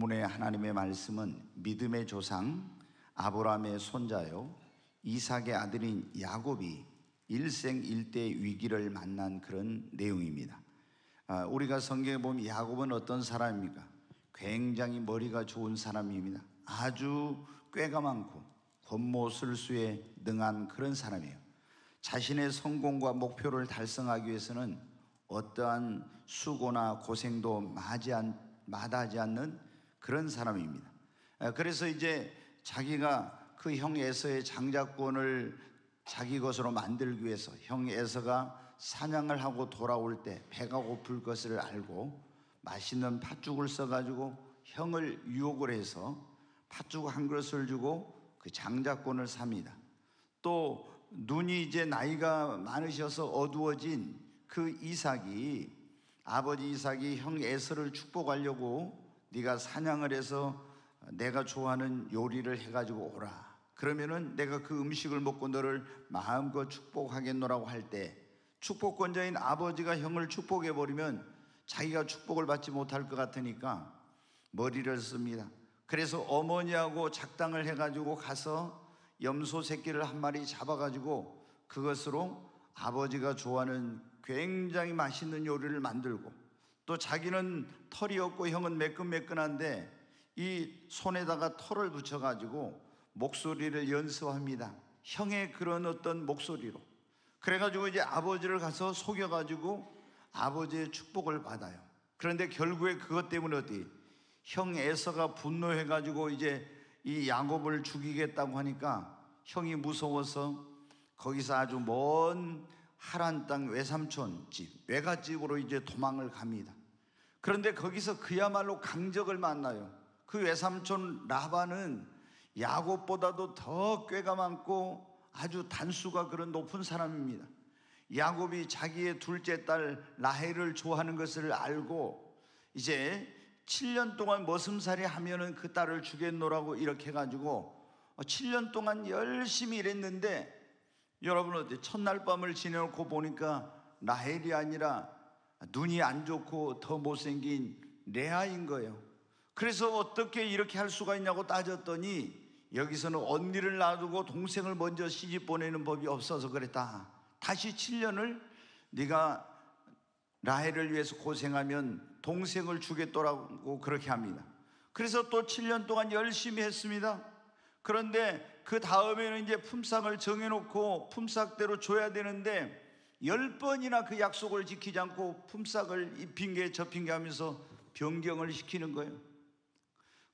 본문의 하나님의 말씀은 믿음의 조상 아브라함의 손자요 이삭의 아들인 야곱이 일생일대 위기를 만난 그런 내용입니다. 우리가 성경에 보면 야곱은 어떤 사람입니까? 굉장히 머리가 좋은 사람입니다. 아주 꾀가 많고 권모술수에 능한 그런 사람이에요. 자신의 성공과 목표를 달성하기 위해서는 어떠한 수고나 고생도 마다하지 않는 그런 사람입니다. 그래서 이제 자기가 그 형 에서의 장자권을 자기 것으로 만들기 위해서 형 에서가 사냥을 하고 돌아올 때 배가 고플 것을 알고 맛있는 팥죽을 써가지고 형을 유혹을 해서 팥죽 한 그릇을 주고 그 장자권을 삽니다. 또 눈이 이제 나이가 많으셔서 어두워진 그 이삭이, 아버지 이삭이 형 에서를 축복하려고 네가 사냥을 해서 내가 좋아하는 요리를 해가지고 오라, 그러면은 내가 그 음식을 먹고 너를 마음껏 축복하겠노라고 할 때, 축복권자인 아버지가 형을 축복해버리면 자기가 축복을 받지 못할 것 같으니까 머리를 씁니다. 그래서 어머니하고 작당을 해가지고 가서 염소 새끼를 한 마리 잡아가지고 그것으로 아버지가 좋아하는 굉장히 맛있는 요리를 만들고, 또 자기는 털이 없고 형은 매끈매끈한데 이 손에다가 털을 붙여가지고 목소리를 연습합니다. 형의 그런 어떤 목소리로. 그래가지고 이제 아버지를 가서 속여가지고 아버지의 축복을 받아요. 그런데 결국에 그것 때문에 형 에서가 분노해가지고 이제 이 야곱을 죽이겠다고 하니까 형이 무서워서 거기서 아주 먼 하란 땅 외삼촌 집, 외갓집으로 이제 도망을 갑니다. 그런데 거기서 그야말로 강적을 만나요. 그 외삼촌 라반은 야곱보다도 더 꾀가 많고 아주 단수가 그런 높은 사람입니다. 야곱이 자기의 둘째 딸 라헬을 좋아하는 것을 알고 이제 7년 동안 머슴살이 하면은 그 딸을 주겠노라고 이렇게 해가지고 7년 동안 열심히 일했는데, 여러분 어때요? 첫날 밤을 지내놓고 보니까 라헬이 아니라 눈이 안 좋고 더 못생긴 레아인 거예요. 그래서 어떻게 이렇게 할 수가 있냐고 따졌더니 여기서는 언니를 놔두고 동생을 먼저 시집 보내는 법이 없어서 그랬다. 다시 7년을 네가 라헬을 위해서 고생하면 동생을 주겠더라고 그렇게 합니다. 그래서 또 7년 동안 열심히 했습니다. 그런데 그 다음에는 이제 품삯을 정해놓고 품삯대로 줘야 되는데 10번이나 그 약속을 지키지 않고 품삯을 이 핑계 저 핑계 하면서 변경을 시키는 거예요.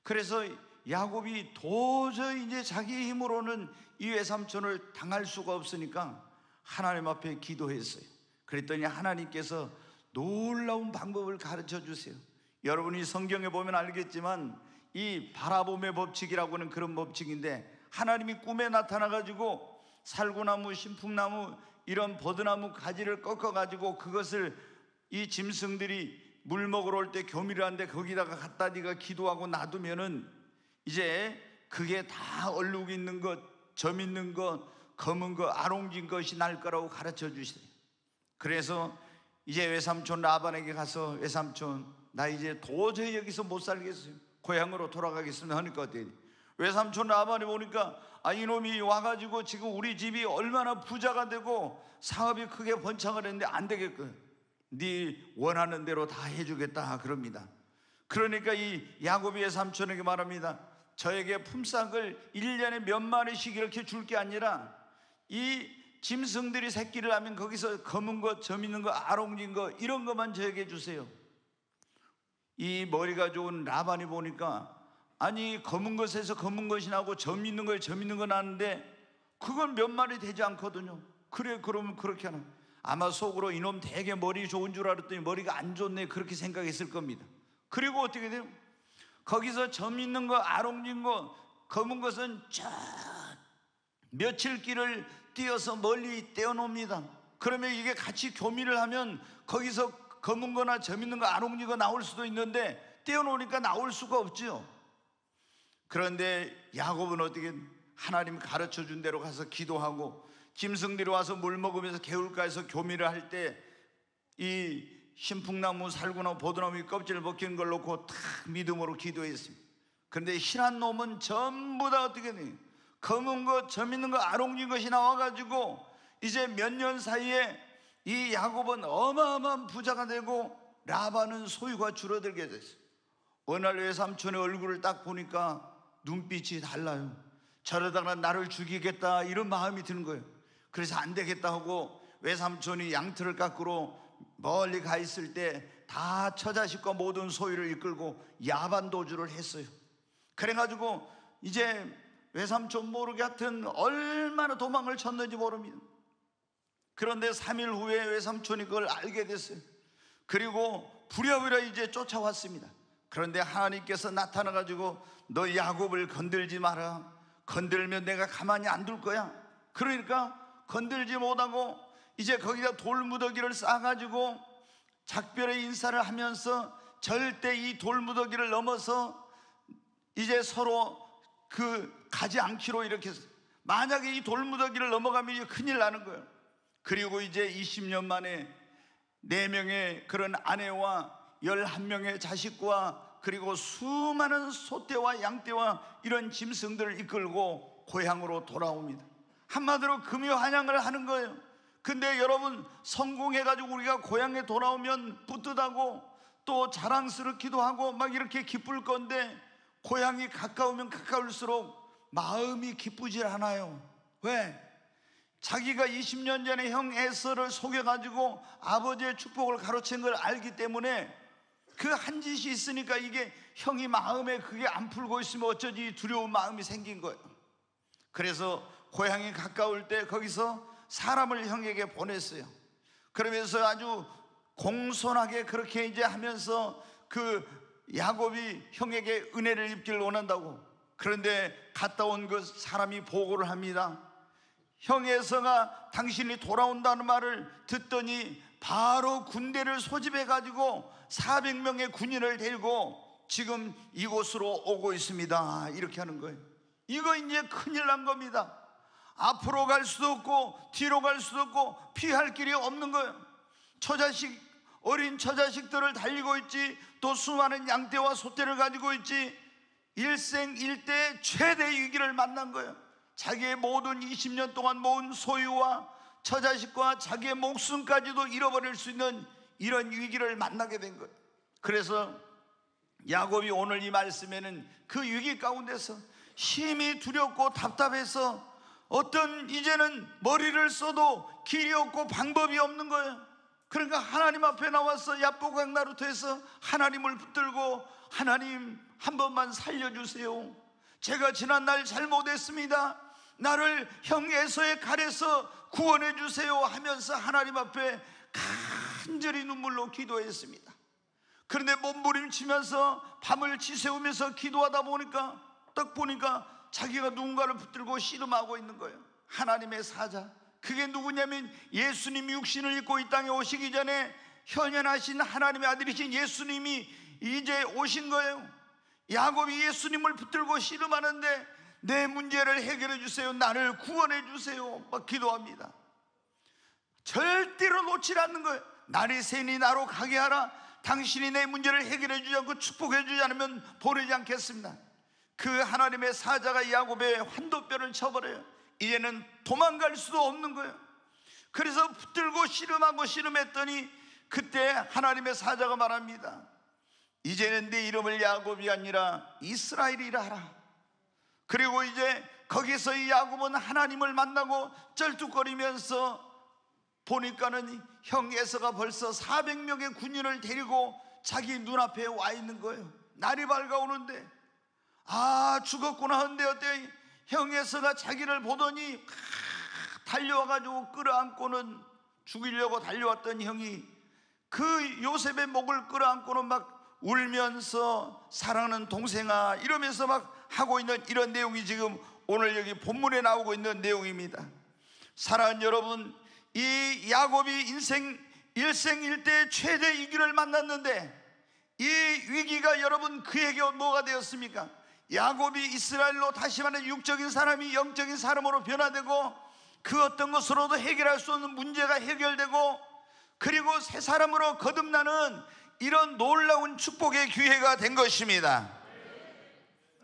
그래서 야곱이 도저히 이제 자기 힘으로는 이 외삼촌을 당할 수가 없으니까 하나님 앞에 기도했어요. 그랬더니 하나님께서 놀라운 방법을 가르쳐 주세요. 여러분이 성경에 보면 알겠지만 이 바라봄의 법칙이라고 하는 그런 법칙인데, 하나님이 꿈에 나타나가지고 살구나무, 신풍나무 이런 버드나무 가지를 꺾어가지고 그것을 이 짐승들이 물 먹으러 올 때 교미를 하는데 거기다가 갖다 네가 기도하고 놔두면은 이제 그게 다 얼룩 있는 것, 점 있는 것, 검은 것, 아롱진 것이 날 거라고 가르쳐 주시대요. 그래서 이제 외삼촌 라반에게 가서 외삼촌 나 이제 도저히 여기서 못 살겠어요. 고향으로 돌아가겠습니다 하니까 어때요? 외삼촌 라반이 보니까 이놈이 와가지고 지금 우리 집이 얼마나 부자가 되고 사업이 크게 번창을 했는데 안 되겠거든. 네 원하는 대로 다 해주겠다 그럽니다. 그러니까 이 야곱이 외삼촌에게 말합니다. 저에게 품삯을 1년에 몇 마리씩 이렇게 줄 게 아니라 이 짐승들이 새끼를 하면 거기서 검은 것, 점 있는 것, 아롱진 것 이런 것만 저에게 주세요. 이 머리가 좋은 라반이 보니까 아니 검은 것에서 검은 것이 나고 점 있는 거에 점 있는 거 나는데 그건 몇 마리 되지 않거든요. 그래 그러면 그렇게 하나. 아마 속으로 이놈 되게 머리 좋은 줄 알았더니 머리가 안 좋네 그렇게 생각했을 겁니다. 그리고 어떻게 돼요? 거기서 점 있는 거, 아롱진 거, 검은 것은 저 며칠 길을 뛰어서 멀리 떼어놓습니다. 그러면 이게 같이 교미를 하면 거기서 검은 거나 점 있는 거, 아롱진 거 나올 수도 있는데 떼어놓으니까 나올 수가 없죠. 그런데 야곱은 어떻게 하나님 가르쳐 준 대로 가서 기도하고 짐승들이 와서 물 먹으면서 개울가에서 교미를 할 때 이 신풍나무, 살구나무, 보드나무 껍질을 벗긴 걸 놓고 탁 믿음으로 기도했습니다. 그런데 희란 놈은 전부 다 어떻게 돼요? 검은 것, 점 있는 것, 아롱진 것이 나와가지고 이제 몇 년 사이에 이 야곱은 어마어마한 부자가 되고 라반은 소유가 줄어들게 됐어요. 어느 날 외삼촌의 얼굴을 딱 보니까 눈빛이 달라요. 저러다가 나를 죽이겠다 이런 마음이 드는 거예요. 그래서 안 되겠다 하고 외삼촌이 양털을 깎으러 멀리 가 있을 때 다 처자식과 모든 소유를 이끌고 야반도주를 했어요. 그래가지고 이제 외삼촌 모르게 하여튼 얼마나 도망을 쳤는지 모릅니다. 그런데 3일 후에 외삼촌이 그걸 알게 됐어요. 그리고 부랴부랴 이제 쫓아왔습니다. 그런데 하나님께서 나타나가지고 너 야곱을 건들지 마라. 건들면 내가 가만히 안 둘 거야. 그러니까 건들지 못하고 이제 거기다 돌무더기를 싸가지고 작별의 인사를 하면서 절대 이 돌무더기를 넘어서 이제 서로 가지 않기로 이렇게 했어요. 만약에 이 돌무더기를 넘어가면 이제 큰일 나는 거예요. 그리고 이제 20년 만에 4명의 그런 아내와 11명의 자식과 그리고 수많은 소떼와 양떼와 이런 짐승들을 이끌고 고향으로 돌아옵니다. 한마디로 금요환영을 하는 거예요. 근데 여러분, 성공해가지고 우리가 고향에 돌아오면 뿌듯하고 또 자랑스럽기도 하고 막 이렇게 기쁠 건데, 고향이 가까우면 가까울수록 마음이 기쁘질 않아요. 왜? 자기가 20년 전에 형 에서를 속여가지고 아버지의 축복을 가로챈 걸 알기 때문에 그 한 짓이 있으니까 이게 형이 마음에 그게 안 풀고 있으면 어쩌지 두려운 마음이 생긴 거예요. 그래서 고향이 가까울 때 거기서 사람을 형에게 보냈어요. 그러면서 아주 공손하게 그렇게 이제 하면서 야곱이 형에게 은혜를 입기를 원한다고. 그런데 갔다 온 그 사람이 보고를 합니다. 형 에서가 당신이 돌아온다는 말을 듣더니 바로 군대를 소집해 가지고 400명의 군인을 데리고 지금 이곳으로 오고 있습니다. 이렇게 하는 거예요. 이거 이제 큰일 난 겁니다. 앞으로 갈 수도 없고 뒤로 갈 수도 없고 피할 길이 없는 거예요. 어린 처자식들을 달리고 있지, 또 수많은 양떼와 소떼를 가지고 있지. 일생일대 최대 위기를 만난 거예요. 자기의 모든 20년 동안 모은 소유와 처자식과 자기의 목숨까지도 잃어버릴 수 있는 이런 위기를 만나게 된 거예요. 그래서 야곱이 오늘 이 말씀에는 그 위기 가운데서 힘이 두렵고 답답해서 이제는 머리를 써도 길이 없고 방법이 없는 거예요. 그러니까 하나님 앞에 나와서 야복강 나루터에서 하나님을 붙들고, 하나님 한 번만 살려주세요. 제가 지난날 잘못했습니다. 나를 형 에서의 칼에서 구원해 주세요 하면서 하나님 앞에 간절히 눈물로 기도했습니다. 그런데 몸부림치면서 밤을 지새우면서 기도하다 보니까 딱 보니까 자기가 누군가를 붙들고 씨름하고 있는 거예요. 하나님의 사자. 그게 누구냐면 예수님이 육신을 입고 이 땅에 오시기 전에 현현하신 하나님의 아들이신 예수님이 이제 오신 거예요. 야곱이 예수님을 붙들고 씨름하는데 내 문제를 해결해 주세요, 나를 구원해 주세요 막 기도합니다. 절대로 놓지 않는 거예요. 날이 새니 나로 가게 하라. 당신이 내 문제를 해결해 주지 않고 축복해 주지 않으면 보내지 않겠습니다. 그 하나님의 사자가 야곱의 환도뼈를 쳐버려요. 이제는 도망갈 수도 없는 거예요. 그래서 붙들고 씨름했더니 그때 하나님의 사자가 말합니다. 이제는 네 이름을 야곱이 아니라 이스라엘이라 하라. 그리고 이제 거기서 이 야곱은 하나님을 만나고 쩔뚝거리면서 보니까는 형 에서가 벌써 400명의 군인을 데리고 자기 눈앞에 와 있는 거예요. 날이 밝아오는데 죽었구나 하는데 어때? 형 에서가 자기를 보더니 달려와가지고 끌어안고는 죽이려고 달려왔던 형이 그 요셉의 목을 끌어안고는 막 울면서 사랑하는 동생아 이러면서 막 하고 있는 이런 내용이 지금 오늘 여기 본문에 나오고 있는 내용입니다. 사랑하는 여러분, 이 야곱이 일생일대 최대 위기를 만났는데 이 위기가 여러분 그에게 뭐가 되었습니까? 야곱이 이스라엘로 다시 말해 육적인 사람이 영적인 사람으로 변화되고 그 어떤 것으로도 해결할 수 없는 문제가 해결되고 그리고 새 사람으로 거듭나는 이런 놀라운 축복의 기회가 된 것입니다.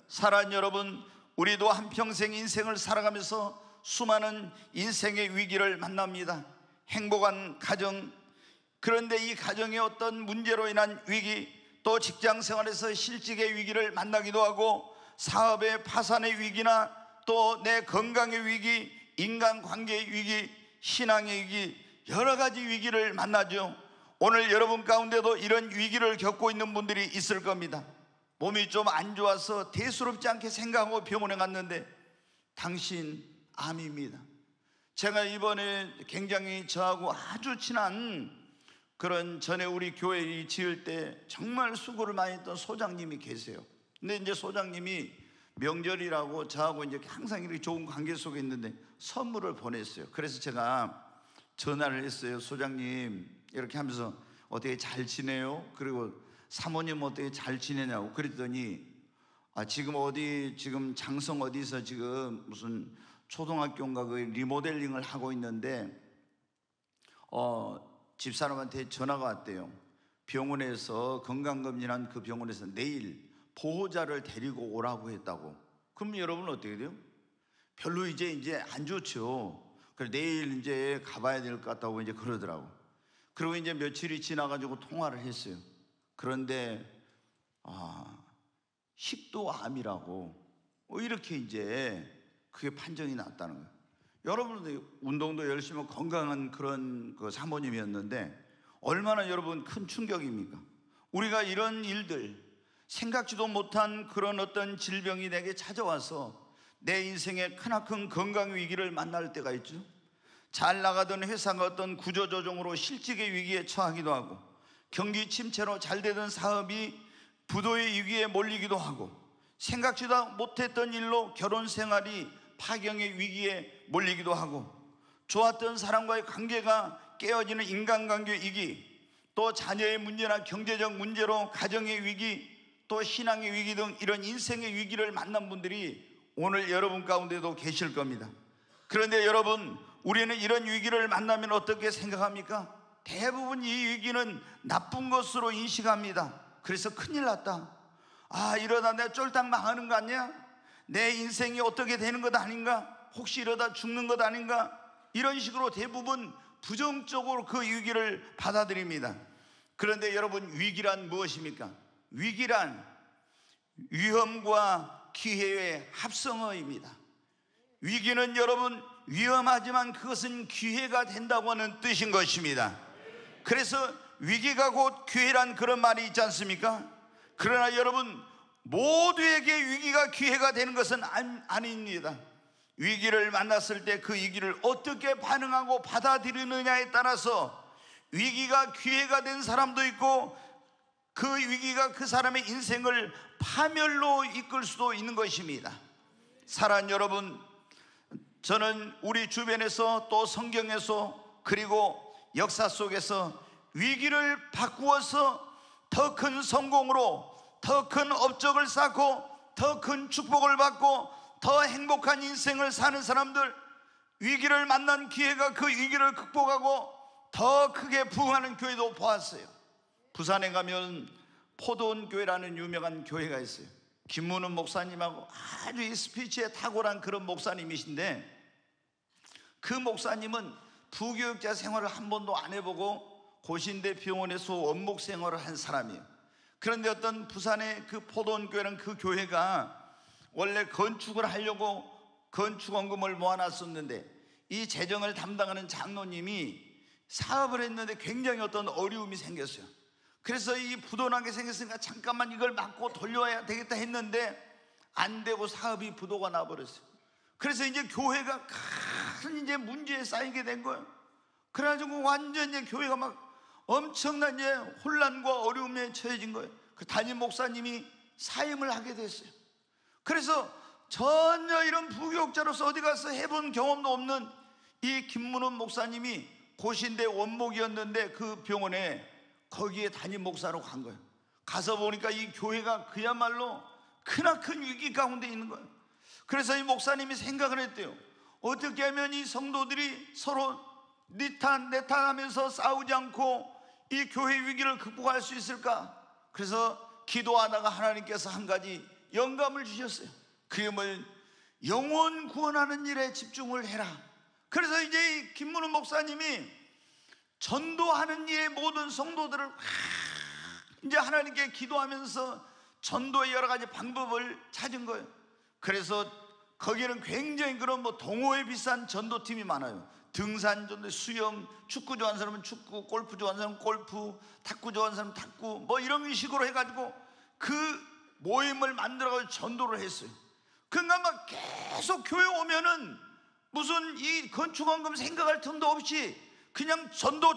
사랑하는 여러분, 우리도 한평생 인생을 살아가면서 수많은 인생의 위기를 만납니다. 행복한 가정, 그런데 이 가정의 어떤 문제로 인한 위기, 또 직장 생활에서 실직의 위기를 만나기도 하고, 사업의 파산의 위기나 또 내 건강의 위기, 인간관계의 위기, 신앙의 위기, 여러 가지 위기를 만나죠. 오늘 여러분 가운데도 이런 위기를 겪고 있는 분들이 있을 겁니다. 몸이 좀 안 좋아서 대수롭지 않게 생각하고 병원에 갔는데 당신 암입니다. 제가 이번에 굉장히 저하고 아주 친한 그런 전에 우리 교회 지을 때 정말 수고를 많이 했던 소장님이 계세요. 근데 이제 소장님이 명절이라고 저하고 이제 항상 이렇게 좋은 관계 속에 있는데 선물을 보냈어요. 그래서 제가 전화를 했어요. 소장님, 이렇게 하면서 어떻게 잘 지내요? 그리고 사모님 어떻게 잘 지내냐고 그랬더니 지금 어디, 지금 장성 어디서 지금 무슨 초등학교인가 그 리모델링을 하고 있는데 집사람한테 전화가 왔대요. 병원에서 건강검진한 그 병원에서 내일 보호자를 데리고 오라고 했다고. 그럼 여러분 어떻게 돼요? 별로 이제 안 좋죠. 그래서 내일 이제 가봐야 될 것 같다고 이제 그러더라고. 그리고 이제 며칠이 지나가지고 통화를 했어요. 그런데 식도암이라고 이렇게 이제 그게 판정이 났다는 거예요. 여러분도 운동도 열심히 하고 건강한 그런 그 사모님이었는데 얼마나 여러분 큰 충격입니까? 우리가 이런 일들, 생각지도 못한 그런 어떤 질병이 내게 찾아와서 내 인생에 크나큰 건강 위기를 만날 때가 있죠. 잘 나가던 회사가 어떤 구조조정으로 실직의 위기에 처하기도 하고, 경기 침체로 잘 되던 사업이 부도의 위기에 몰리기도 하고, 생각지도 못했던 일로 결혼 생활이 파경의 위기에 몰리기도 하고, 좋았던 사람과의 관계가 깨어지는 인간관계 위기, 또 자녀의 문제나 경제적 문제로 가정의 위기, 또 신앙의 위기 등 이런 인생의 위기를 만난 분들이 오늘 여러분 가운데도 계실 겁니다. 그런데 여러분, 우리는 이런 위기를 만나면 어떻게 생각합니까? 대부분 이 위기는 나쁜 것으로 인식합니다. 그래서 큰일 났다, 이러다 내가 쫄딱 망하는 거 아니야? 내 인생이 어떻게 되는 것 아닌가? 혹시 이러다 죽는 것 아닌가? 이런 식으로 대부분 부정적으로 그 위기를 받아들입니다. 그런데 여러분, 위기란 무엇입니까? 위기란 위험과 기회의 합성어입니다. 위기는 여러분 위험하지만 그것은 기회가 된다고 하는 뜻인 것입니다. 그래서 위기가 곧 기회란 그런 말이 있지 않습니까? 그러나 여러분, 모두에게 위기가 기회가 되는 것은 아닙니다. 위기를 만났을 때 그 위기를 어떻게 반응하고 받아들이느냐에 따라서 위기가 기회가 된 사람도 있고, 그 위기가 그 사람의 인생을 파멸로 이끌 수도 있는 것입니다. 사랑하는 여러분, 저는 우리 주변에서 또 성경에서 그리고 역사 속에서 위기를 바꾸어서 더 큰 성공으로, 더 큰 업적을 쌓고, 더 큰 축복을 받고, 더 행복한 인생을 사는 사람들, 위기를 만난 기회가 그 위기를 극복하고 더 크게 부흥하는 교회도 보았어요. 부산에 가면 포도원 교회라는 유명한 교회가 있어요. 김문훈 목사님하고 아주 이 스피치에 탁월한 그런 목사님이신데, 그 목사님은 부교육자 생활을 한 번도 안 해보고 고신대 병원에서 원목 생활을 한 사람이에요. 그런데 어떤 부산의 그 포도원 교회는, 그 교회가 원래 건축을 하려고 건축원금을 모아놨었는데 이 재정을 담당하는 장로님이 사업을 했는데 굉장히 어떤 어려움이 생겼어요. 그래서 이 부도나게 생겼으니까 잠깐만 이걸 막고 돌려야 되겠다 했는데 안 되고 사업이 부도가 나버렸어요. 그래서 이제 교회가 큰 이제 문제에 쌓이게 된 거예요. 그래가지고 완전 이제 교회가 막 엄청난 이제 혼란과 어려움에 처해진 거예요. 그 담임 목사님이 사임을 하게 됐어요. 그래서 전혀 이런 부교육자로서 어디 가서 해본 경험도 없는 이 김문훈 목사님이 고신대 원목이었는데 그 병원에 거기에 담임 목사로 간 거예요. 가서 보니까 이 교회가 그야말로 크나큰 위기 가운데 있는 거예요. 그래서 이 목사님이 생각을 했대요. 어떻게 하면 이 성도들이 서로 니탄 내탄 하면서 싸우지 않고 이 교회 위기를 극복할 수 있을까? 그래서 기도하다가 하나님께서 한 가지 영감을 주셨어요. 그게 뭐예요? 영혼 구원하는 일에 집중을 해라. 그래서 이제 이 김문우 목사님이 전도하는 일에 모든 성도들을 이제 하나님께 기도하면서 전도의 여러 가지 방법을 찾은 거예요. 그래서 거기는 굉장히 그런 동호회 비싼 전도팀이 많아요. 등산 전도, 수영, 축구 좋아하는 사람은 축구, 골프 좋아하는 사람은 골프, 탁구 좋아하는 사람은 탁구, 이런 식으로 해가지고 그 모임을 만들어가지고 전도를 했어요. 그러니까 막 계속 교회 오면은 무슨 이 건축원금 생각할 틈도 없이 그냥 전도.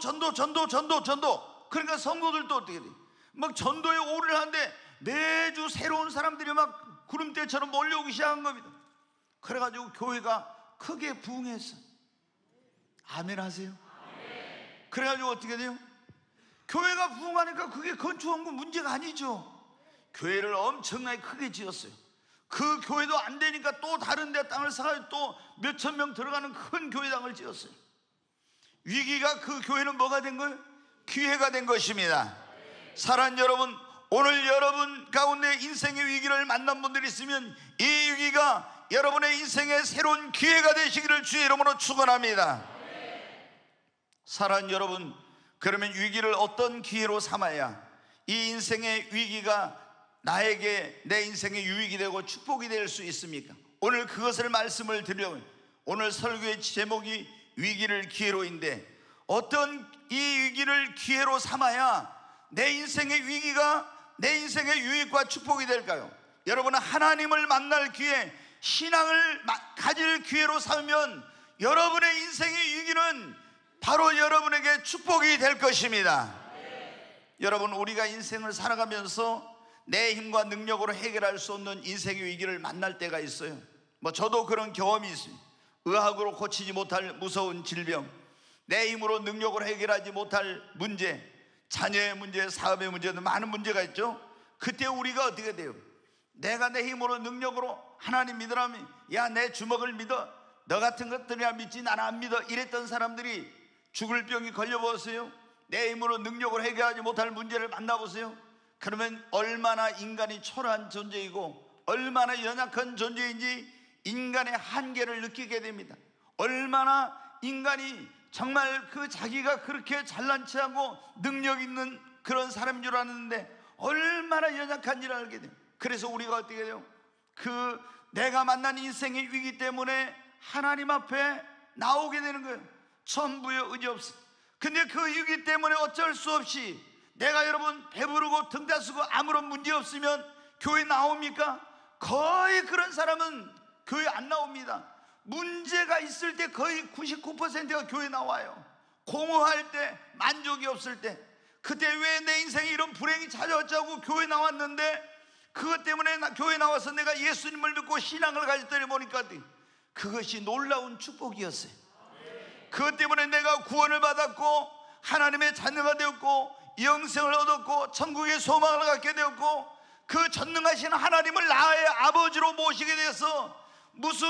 그러니까 성도들도 어떻게 돼? 막 전도에 오를 하는데 매주 새로운 사람들이 막 구름대처럼 몰려오기 시작한 겁니다. 그래가지고 교회가 크게 부흥했어. 아멘 하세요? 그래가지고 어떻게 돼요? 교회가 부흥하니까 그게 건축원금 문제가 아니죠. 교회를 엄청나게 크게 지었어요. 그 교회도 안 되니까 또 다른 데 땅을 사가지고 또 몇천 명 들어가는 큰 교회당을 지었어요. 위기가 그 교회는 뭐가 된 거예요? 기회가 된 것입니다. 사랑하는 여러분, 오늘 여러분 가운데 인생의 위기를 만난 분들이 있으면 이 위기가 여러분의 인생의 새로운 기회가 되시기를 주의 이름으로 축원합니다. 사랑하는 여러분, 그러면 위기를 어떤 기회로 삼아야 이 인생의 위기가 나에게 내 인생의 유익이 되고 축복이 될 수 있습니까? 오늘 그것을 말씀을 드리려고. 오늘 설교의 제목이 위기를 기회로인데, 어떤 이 위기를 기회로 삼아야 내 인생의 위기가 내 인생의 유익과 축복이 될까요? 여러분은 하나님을 만날 기회, 신앙을 가질 기회로 삼으면 여러분의 인생의 위기는 바로 여러분에게 축복이 될 것입니다. 여러분, 우리가 인생을 살아가면서 내 힘과 능력으로 해결할 수 없는 인생의 위기를 만날 때가 있어요. 저도 그런 경험이 있어요. 의학으로 고치지 못할 무서운 질병, 내 힘으로 능력으로 해결하지 못할 문제, 자녀의 문제, 사업의 문제 등 많은 문제가 있죠. 그때 우리가 어떻게 돼요? 내가 내 힘으로 능력으로 하나님 믿으라면, 야, 내 주먹을 믿어, 너 같은 것들이야 믿지 나는 안 믿어, 이랬던 사람들이 죽을 병이 걸려보세요. 내 힘으로 능력으로 해결하지 못할 문제를 만나보세요. 그러면 얼마나 인간이 초라한 존재이고 얼마나 연약한 존재인지 인간의 한계를 느끼게 됩니다. 얼마나 인간이 정말 자기가 그렇게 잘난 체하고 능력 있는 그런 사람인 줄 아는데 얼마나 연약한지를 알게 돼요. 그래서 우리가 어떻게 돼요? 내가 만난 인생의 위기 때문에 하나님 앞에 나오게 되는 거예요. 천부의 의지 없어. 근데 그 위기 때문에 어쩔 수 없이 내가 여러분 배부르고 등 다쓰고 아무런 문제 없으면 교회 나옵니까? 거의 그런 사람은 교회 안 나옵니다. 문제가 있을 때 거의 99%가 교회 나와요. 공허할 때, 만족이 없을 때, 그때 왜 내 인생에 이런 불행이 찾아왔자고 교회 나왔는데 그것 때문에 교회 나와서 내가 예수님을 믿고 신앙을 가졌더니 보니까 그것이 놀라운 축복이었어요. 그것 때문에 내가 구원을 받았고 하나님의 자녀가 되었고 영생을 얻었고 천국의 소망을 갖게 되었고 그 전능하신 하나님을 나의 아버지로 모시게 되어서 무슨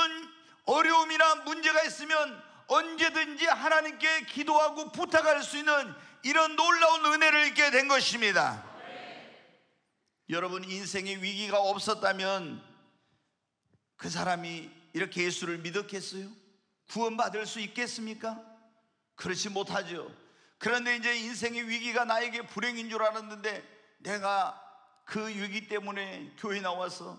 어려움이나 문제가 있으면 언제든지 하나님께 기도하고 부탁할 수 있는 이런 놀라운 은혜를 입게 된 것입니다. 여러분, 인생의 위기가 없었다면 그 사람이 이렇게 예수를 믿었겠어요? 구원받을 수 있겠습니까? 그렇지 못하죠. 그런데 이제 인생의 위기가 나에게 불행인 줄 알았는데 내가 그 위기 때문에 교회 나와서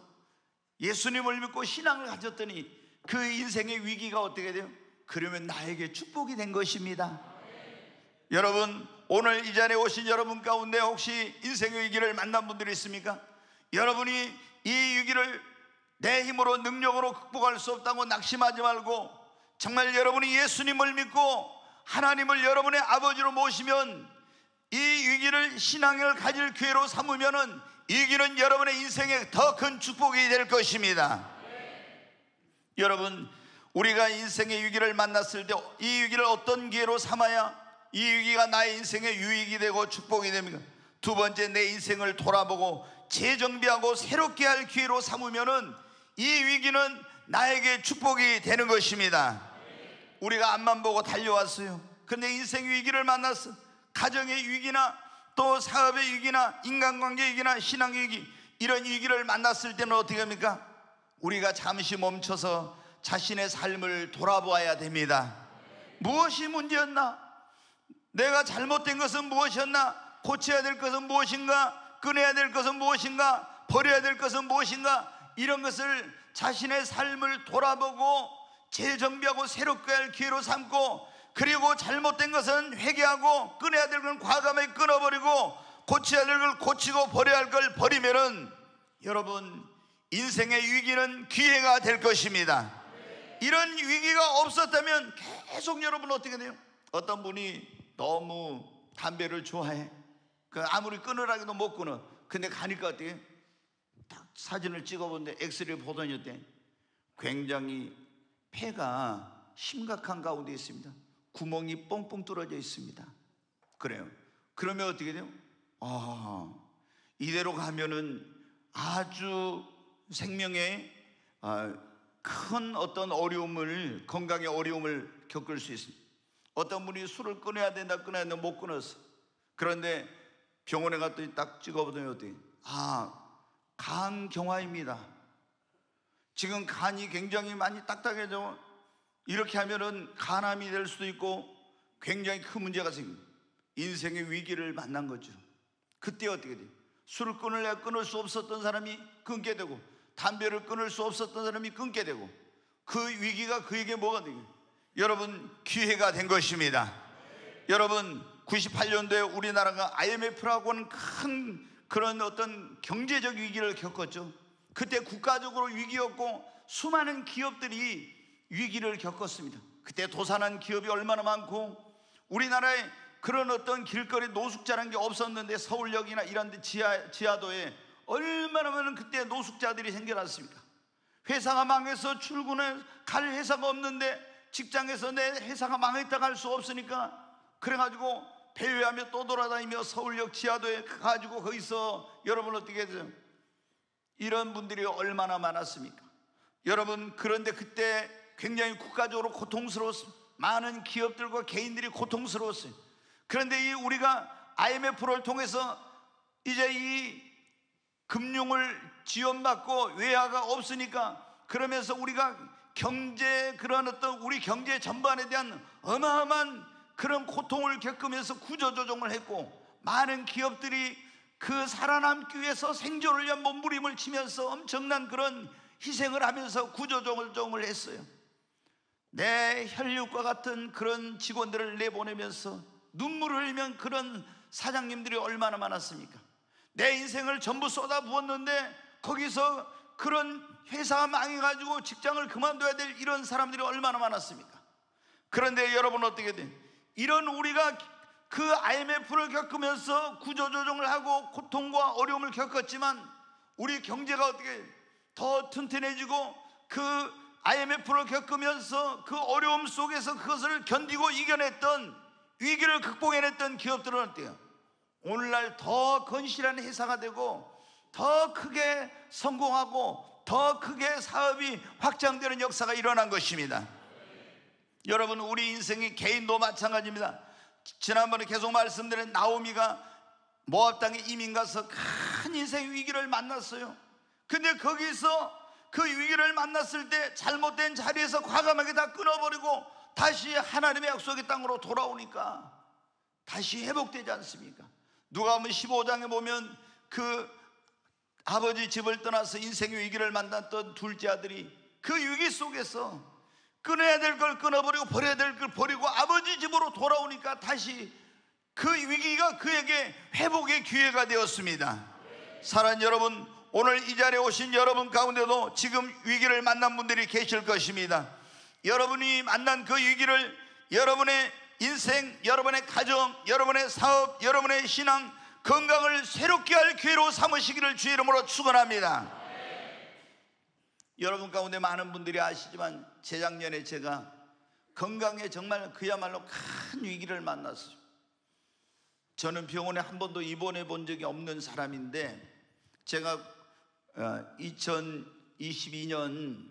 예수님을 믿고 신앙을 가졌더니 그 인생의 위기가 어떻게 돼요? 그러면 나에게 축복이 된 것입니다. 여러분, 오늘 이 자리에 오신 여러분 가운데 혹시 인생의 위기를 만난 분들이 있습니까? 여러분이 이 위기를 내 힘으로 능력으로 극복할 수 없다고 낙심하지 말고 정말 여러분이 예수님을 믿고 하나님을 여러분의 아버지로 모시면 이 위기를 신앙을 가질 기회로 삼으면은 이 위기는 여러분의 인생에 더 큰 축복이 될 것입니다. 여러분, 우리가 인생의 위기를 만났을 때 이 위기를 어떤 기회로 삼아야 이 위기가 나의 인생의 유익이 되고 축복이 됩니까? 두 번째, 내 인생을 돌아보고 재정비하고 새롭게 할 기회로 삼으면은 이 위기는 나에게 축복이 되는 것입니다. 우리가 앞만 보고 달려왔어요. 근데 인생 위기를 만났어. 가정의 위기나 또 사업의 위기나 인간관계 위기나 신앙의 위기, 이런 위기를 만났을 때는 어떻게 합니까? 우리가 잠시 멈춰서 자신의 삶을 돌아보아야 됩니다. 무엇이 문제였나? 내가 잘못된 것은 무엇이었나? 고쳐야 될 것은 무엇인가? 끊어야 될 것은 무엇인가? 버려야 될 것은 무엇인가? 이런 것을 자신의 삶을 돌아보고 재정비하고 새롭게 할 기회로 삼고, 그리고 잘못된 것은 회개하고 끊어야 될 건 과감하게 끊어버리고 고쳐야 될 걸 고치고 버려야 할 걸 버리면은 여러분, 인생의 위기는 기회가 될 것입니다. 이런 위기가 없었다면 계속 여러분 어떻게 돼요? 어떤 분이 너무 담배를 좋아해. 아무리 끊으라고 못 끊어. 근데 가니까 어떻게? 딱 사진을 찍어보는데 엑스레이 보더니 어때? 굉장히 폐가 심각한 가운데 있습니다. 구멍이 뻥뻥 뚫어져 있습니다. 그래요. 그러면 어떻게 돼요? 이대로 가면은 아주 생명에 큰 어떤 어려움을, 건강의 어려움을 겪을 수 있습니다. 어떤 분이 술을 끊어야 된다 못 끊었어. 그런데 병원에 갔더니 딱 찍어보더니 어떻게? 간경화입니다. 지금 간이 굉장히 많이 딱딱해져. 이렇게 하면은 간암이 될 수도 있고 굉장히 큰 문제가 생깁니다. 인생의 위기를 만난 거죠. 그때 어떻게 돼요? 술을 끊을 수 없었던 사람이 끊게 되고, 담배를 끊을 수 없었던 사람이 끊게 되고, 그 위기가 그에게 뭐가 되요? 여러분, 기회가 된 것입니다. 여러분, 98년도에 우리나라가 IMF라고 하는 큰 그런 어떤 경제적 위기를 겪었죠. 그때 국가적으로 위기였고 수많은 기업들이 위기를 겪었습니다. 그때 도산한 기업이 얼마나 많고, 우리나라에 그런 어떤 길거리 노숙자라는 게 없었는데 서울역이나 이런 데 지하도에 얼마나 많은 그때 노숙자들이 생겨났습니까? 회사가 망해서 출근을 갈 회사가 없는데 직장에서 내 회사가 망했다고 할 수 없으니까 그래가지고 배회하며 또 돌아다니며 서울역 지하도에 가가지고 거기서 여러분 어떻게 해요? 이런 분들이 얼마나 많았습니까? 여러분, 그런데 그때 굉장히 국가적으로 고통스러웠습니다. 많은 기업들과 개인들이 고통스러웠어요. 그런데 우리가 IMF를 통해서 이제 이 금융을 지원받고 외화가 없으니까, 그러면서 우리가 경제, 그런 어떤 우리 경제 전반에 대한 어마어마한 그런 고통을 겪으면서 구조조정을 했고, 많은 기업들이 그 살아남기 위해서 생존을 위한 몸부림을 치면서 엄청난 그런 희생을 하면서 구조조정을 했어요. 내 혈육과 같은 그런 직원들을 내보내면서 눈물을 흘리면 그런 사장님들이 얼마나 많았습니까? 내 인생을 전부 쏟아부었는데 거기서 그런 회사가 망해가지고 직장을 그만둬야 될 이런 사람들이 얼마나 많았습니까? 그런데 여러분 어떻게 돼? 이런 우리가 그 IMF를 겪으면서 구조조정을 하고 고통과 어려움을 겪었지만 우리 경제가 어떻게 더 튼튼해지고, 그 IMF를 겪으면서 그 어려움 속에서 그것을 견디고 이겨냈던, 위기를 극복해냈던 기업들은 어때요? 오늘날 더 건실한 회사가 되고 더 크게 성공하고 더 크게 사업이 확장되는 역사가 일어난 것입니다. 여러분, 우리 인생의 개인도 마찬가지입니다. 지난번에 계속 말씀드린 나오미가 모압 땅에 이민 가서 큰 인생 위기를 만났어요. 근데 거기서 그 위기를 만났을 때 잘못된 자리에서 과감하게 다 끊어버리고 다시 하나님의 약속의 땅으로 돌아오니까 다시 회복되지 않습니까? 누가복음 15장에 보면 그 아버지 집을 떠나서 인생의 위기를 만났던 둘째 아들이 그 위기 속에서 끊어야 될 걸 끊어버리고 버려야 될 걸 버리고 아버지 집으로 돌아오니까 다시 그 위기가 그에게 회복의 기회가 되었습니다. 사랑하는 여러분, 오늘 이 자리에 오신 여러분 가운데도 지금 위기를 만난 분들이 계실 것입니다. 여러분이 만난 그 위기를 여러분의 인생, 여러분의 가정, 여러분의 사업, 여러분의 신앙, 건강을 새롭게 할 기회로 삼으시기를 주의 이름으로 축원합니다. 여러분 가운데 많은 분들이 아시지만 재작년에 제가 건강에 정말 그야말로 큰 위기를 만났어요. 저는 병원에 한 번도 입원해 본 적이 없는 사람인데 제가 2022년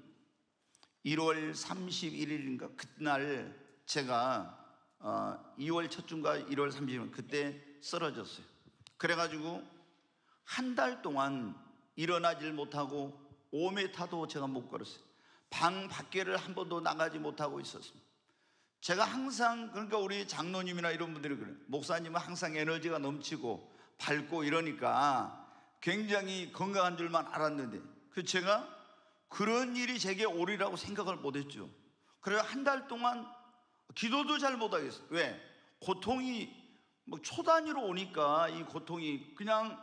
1월 31일인가 그날 제가 2월 첫 주인가 1월 30일 그때 쓰러졌어요. 그래가지고 한 달 동안 일어나질 못하고 5m도 제가 못 걸었어요. 방 밖에를 한 번도 나가지 못하고 있었습니다. 제가 항상, 그러니까 우리 장로님이나 이런 분들이 그래요. 목사님은 항상 에너지가 넘치고 밝고 이러니까 굉장히 건강한 줄만 알았는데, 그 제가 그런 일이 제게 오리라고 생각을 못했죠. 그래서 한 달 동안 기도도 잘 못하겠어요. 왜? 고통이 뭐 초 단위로 오니까 이 고통이 그냥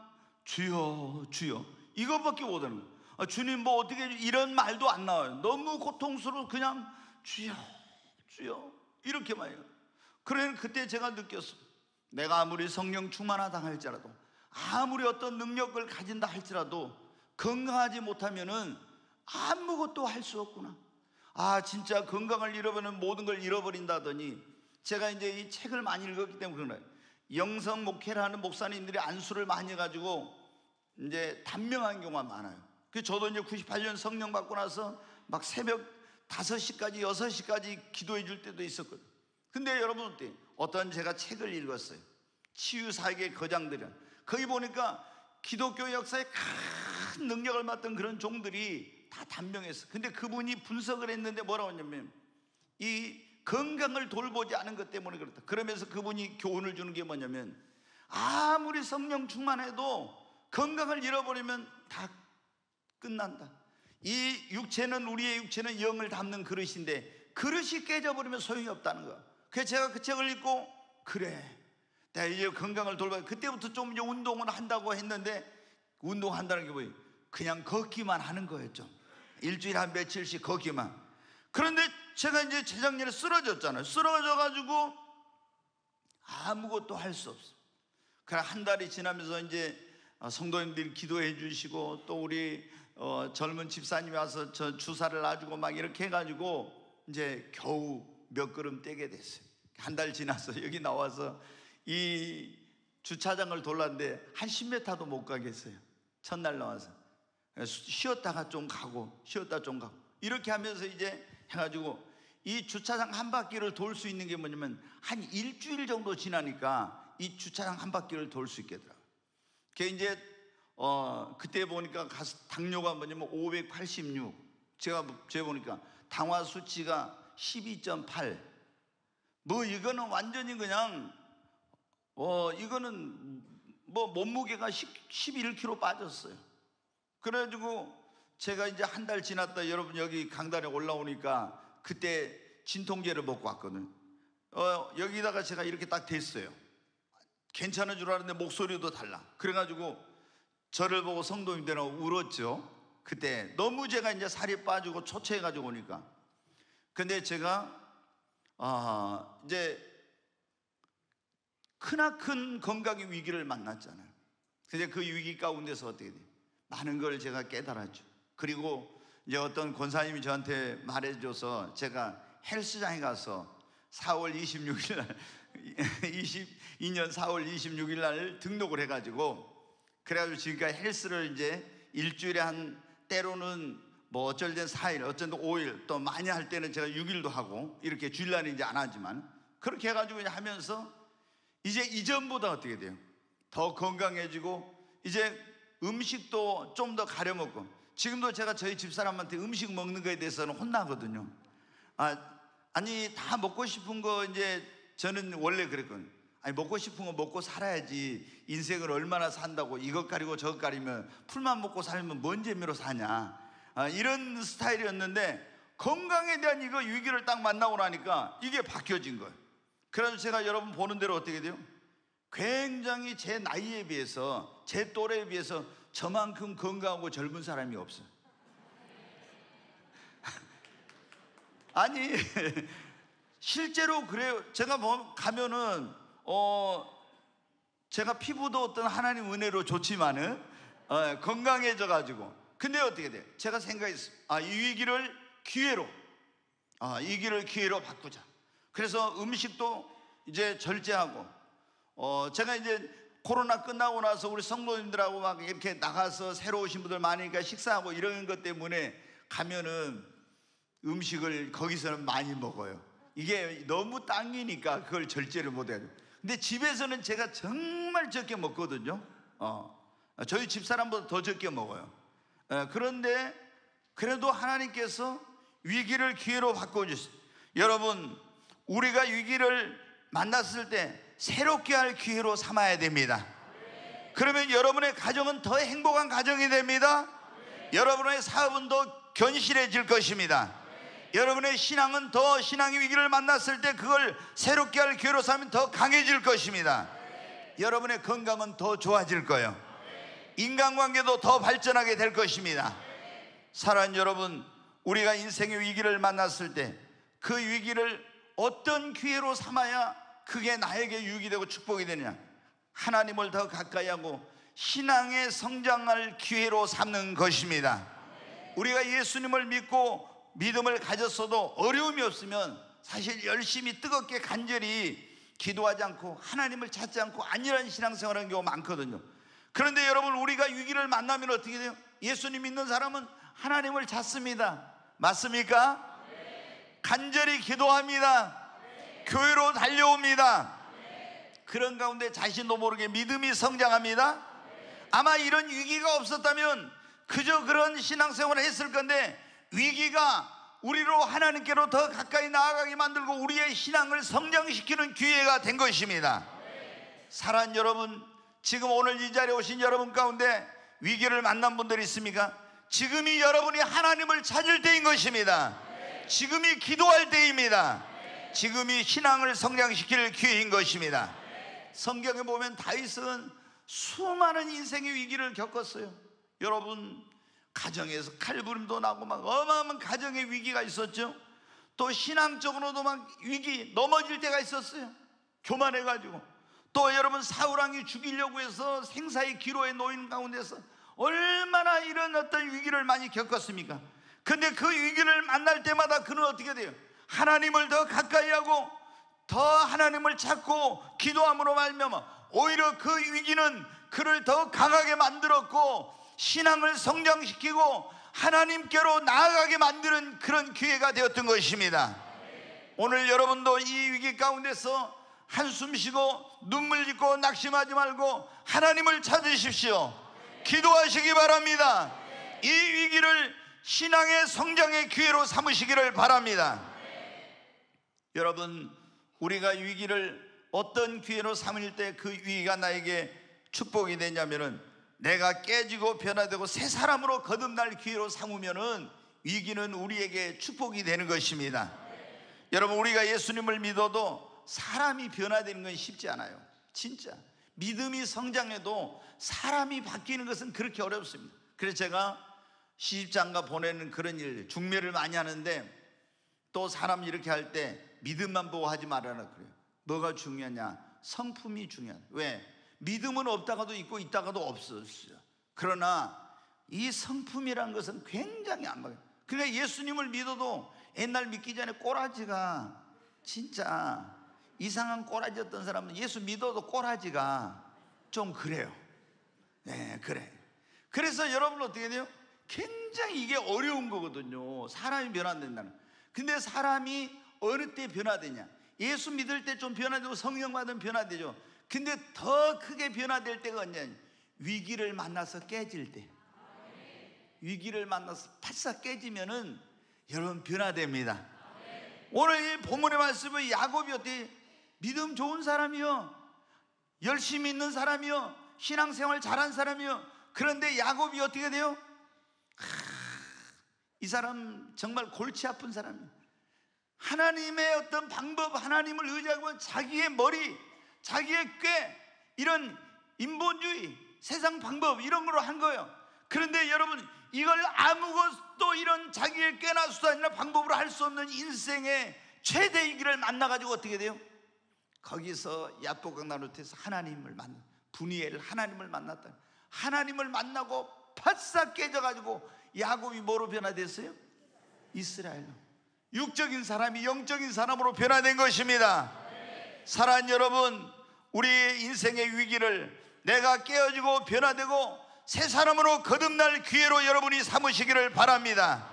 주여 주여 이것밖에 못하는 거예요. 주님 뭐 어떻게, 이런 말도 안 나와요. 너무 고통스러워. 그냥 주여 주여 이렇게만 해요. 그래 그때 제가 느꼈어요. 내가 아무리 성령 충만하다 할지라도, 아무리 어떤 능력을 가진다 할지라도 건강하지 못하면은 아무것도 할 수 없구나. 진짜 건강을 잃어버리면 모든 걸 잃어버린다더니, 제가 이제 이 책을 많이 읽었기 때문에 그런 거예요. 영성 목회를 하는 목사님들이 안수를 많이 해가지고 이제 단명한 경우가 많아요. 그 저도 이제 98년 성령 받고 나서 막 새벽 5시까지 6시까지 기도해 줄 때도 있었거든요. 근데 여러분 어떤 제가 책을 읽었어요. 치유사역의 거장들은, 거기 보니까 기독교 역사에 큰 능력을 맡던 그런 종들이 다 단명했어요. 근데 그분이 분석을 했는데 뭐라고 했냐면, 이 건강을 돌보지 않은 것 때문에 그렇다. 그러면서 그분이 교훈을 주는 게 뭐냐면, 아무리 성령 충만해도 건강을 잃어버리면 다 끝난다. 이 육체는, 우리의 육체는 영을 담는 그릇인데 그릇이 깨져버리면 소용이 없다는 거야. 그래서 제가 그 책을 읽고, 그래 내가 이제 건강을 돌봐야, 그때부터 좀 이제 운동을 한다고 했는데, 운동한다는 게 뭐예요? 그냥 걷기만 하는 거예요. 좀 일주일에 한 며칠씩 걷기만. 그런데 제가 이제 재작년에 쓰러졌잖아요. 쓰러져가지고 아무것도 할 수 없어. 그래 한 달이 지나면서 이제 성도님들이 기도해 주시고, 또 우리 젊은 집사님이 와서 저 주사를 놔주고 막 이렇게 해가지고 이제 겨우 몇 걸음 떼게 됐어요. 한 달 지나서 여기 나와서 이 주차장을 돌았는데 한 10m도 못 가겠어요. 첫날 나와서 쉬었다가 좀 가고 쉬었다 좀 가고 이렇게 하면서 이제 해가지고 이 주차장 한 바퀴를 돌 수 있는 게 뭐냐면, 한 일주일 정도 지나니까 이 주차장 한 바퀴를 돌 수 있겠더라고요. 그게 이제 그때 보니까 당뇨가 뭐냐면 586, 제가 보니까 당화 수치가 12.8. 뭐 이거는 완전히 그냥 이거는 뭐 몸무게가 11kg 빠졌어요. 그래가지고 제가 이제 한 달 지났다 여러분 여기 강단에 올라오니까 그때 진통제를 먹고 왔거든요. 여기다가 제가 이렇게 딱 댔어요. 괜찮은 줄 알았는데 목소리도 달라. 그래가지고 저를 보고 성도님들은 울었죠. 그때 너무 제가 이제 살이 빠지고 초췌해가지고 오니까. 근데 제가 이제 크나큰 건강의 위기를 만났잖아요. 근데 그 위기 가운데서 어떻게 돼요? 많은 걸 제가 깨달았죠. 그리고 이제 어떤 권사님이 저한테 말해줘서 제가 헬스장에 가서 4월 26일 날 22년 4월 26일 날 등록을 해가지고, 그래가지고 지금까지 헬스를 이제 일주일에 한, 때로는 뭐 어쩔 땐 4일, 어쩔 땐 5일, 또 많이 할 때는 제가 6일도 하고, 이렇게 주일날은 이제 안 하지만 그렇게 해가지고 이제 하면서 이제 이전보다 어떻게 돼요? 더 건강해지고, 이제 음식도 좀 더 가려 먹고. 지금도 제가 저희 집사람한테 음식 먹는 거에 대해서는 혼나거든요. 아니 다 먹고 싶은 거, 이제 저는 원래 그랬거든요. 아니 먹고 싶은 거 먹고 살아야지, 인생을 얼마나 산다고 이것 가리고 저것 가리면, 풀만 먹고 살면 뭔 재미로 사냐, 이런 스타일이었는데, 건강에 대한 이거 위기를 딱 만나고 나니까 이게 바뀌어진 거예요. 그래서 제가 여러분 보는 대로 어떻게 돼요? 굉장히 제 나이에 비해서, 제 또래에 비해서 저만큼 건강하고 젊은 사람이 없어요. 아니 실제로 그래요. 제가 가면은 제가 피부도 어떤 하나님 은혜로 좋지만은 건강해져 가지고, 근데 어떻게 돼요? 제가 생각했어요. 이 위기를 기회로, 이 길을 기회로 바꾸자. 그래서 음식도 이제 절제하고, 제가 이제 코로나 끝나고 나서 우리 성도님들하고 막 이렇게 나가서 새로 오신 분들 많으니까 식사하고 이런 것 때문에 가면은 음식을 거기서는 많이 먹어요. 이게 너무 당기니까 그걸 절제를 못해요. 근데 집에서는 제가 정말 적게 먹거든요. 저희 집사람보다 더 적게 먹어요. 그런데 그래도 하나님께서 위기를 기회로 바꿔주세요. 여러분, 우리가 위기를 만났을 때 새롭게 할 기회로 삼아야 됩니다. 그러면 여러분의 가정은 더 행복한 가정이 됩니다. 여러분의 사업은 더 견실해질 것입니다. 여러분의 신앙은 더 신앙의 위기를 만났을 때 그걸 새롭게 할 기회로 삼으면 더 강해질 것입니다. 여러분의 건강은 더 좋아질 거예요. 인간관계도 더 발전하게 될 것입니다. 사랑하는 여러분, 우리가 인생의 위기를 만났을 때 그 위기를 어떤 기회로 삼아야 그게 나에게 유익이 되고 축복이 되느냐, 하나님을 더 가까이 하고 신앙의 성장할 기회로 삼는 것입니다. 우리가 예수님을 믿고 믿음을 가졌어도 어려움이 없으면 사실 열심히 뜨겁게 간절히 기도하지 않고 하나님을 찾지 않고 안일한 신앙생활하는 경우가 많거든요. 그런데 여러분, 우리가 위기를 만나면 어떻게 돼요? 예수님 믿는 사람은 하나님을 찾습니다. 맞습니까? 간절히 기도합니다. 교회로 달려옵니다. 그런 가운데 자신도 모르게 믿음이 성장합니다. 아마 이런 위기가 없었다면 그저 그런 신앙생활을 했을 건데, 위기가 우리로 하나님께로 더 가까이 나아가게 만들고 우리의 신앙을 성장시키는 기회가 된 것입니다. 사랑하는 여러분, 지금 오늘 이 자리에 오신 여러분 가운데 위기를 만난 분들이 있습니까? 지금이 여러분이 하나님을 찾을 때인 것입니다. 지금이 기도할 때입니다. 지금이 신앙을 성장시킬 기회인 것입니다. 성경에 보면 다윗은 수많은 인생의 위기를 겪었어요. 여러분, 가정에서 칼부림도 나고 막 어마어마한 가정의 위기가 있었죠. 또 신앙적으로도 막 위기, 넘어질 때가 있었어요. 교만해가지고. 또 여러분, 사울왕이 죽이려고 해서 생사의 기로에 놓인 가운데서 얼마나 이런 어떤 위기를 많이 겪었습니까? 근데 그 위기를 만날 때마다 그는 어떻게 돼요? 하나님을 더 가까이 하고 더 하나님을 찾고 기도함으로 말미암아 오히려 그 위기는 그를 더 강하게 만들었고 신앙을 성장시키고 하나님께로 나아가게 만드는 그런 기회가 되었던 것입니다. 오늘 여러분도 이 위기 가운데서 한숨 쉬고 눈물 짓고 낙심하지 말고 하나님을 찾으십시오. 기도하시기 바랍니다. 이 위기를 신앙의 성장의 기회로 삼으시기를 바랍니다. 여러분, 우리가 위기를 어떤 기회로 삼을 때 그 위기가 나에게 축복이 되냐면은, 내가 깨지고 변화되고 새 사람으로 거듭날 기회로 삼으면은 위기는 우리에게 축복이 되는 것입니다. 여러분, 우리가 예수님을 믿어도 사람이 변화되는 건 쉽지 않아요. 진짜 믿음이 성장해도 사람이 바뀌는 것은 그렇게 어렵습니다. 그래서 제가 시집장가 보내는 그런 일, 중매를 많이 하는데 또 사람 이렇게 할 때 믿음만 보고 하지 말아라 그래요. 뭐가 중요하냐? 성품이 중요하다. 왜? 믿음은 없다가도 있고 있다가도 없었어요. 그러나 이 성품이란 것은 굉장히 안 맞아요. 그러니까 예수님을 믿어도 옛날 믿기 전에 꼬라지가 진짜 이상한 꼬라지였던 사람은 예수 믿어도 꼬라지가 좀 그래요. 네, 그래. 그래서 여러분 어떻게 돼요? 굉장히 이게 어려운 거거든요. 사람이 변화된다는. 근데 사람이 어느 때 변화되냐? 예수 믿을 때 좀 변화되고 성령 받으면 변화되죠. 근데 더 크게 변화될 때가 언제냐? 위기를 만나서 깨질 때. 위기를 만나서 바싹 깨지면은 여러분 변화됩니다. 오늘 이 본문의 말씀은 야곱이 어떻게 믿음 좋은 사람이요, 열심히 있는 사람이요, 신앙생활 잘한 사람이요. 그런데 야곱이 어떻게 돼요? 이 사람 정말 골치 아픈 사람이에요. 하나님의 어떤 방법, 하나님을 의지하고 자기의 머리, 자기의 꾀, 이런 인본주의, 세상 방법 이런 걸로 한 거예요. 그런데 여러분, 이걸 아무것도 이런 자기의 꾀나 수단이나 방법으로 할 수 없는 인생의 최대의 길을 만나가지고 어떻게 돼요? 거기서 야복강 나루트에서 하나님을 만나, 분이엘 하나님을 만났다. 하나님을 만나고 바싹 깨져가지고 야곱이 뭐로 변화됐어요? 이스라엘로. 육적인 사람이 영적인 사람으로 변화된 것입니다. 사랑하는 여러분, 우리의 인생의 위기를 내가 깨어지고 변화되고 새 사람으로 거듭날 기회로 여러분이 삼으시기를 바랍니다.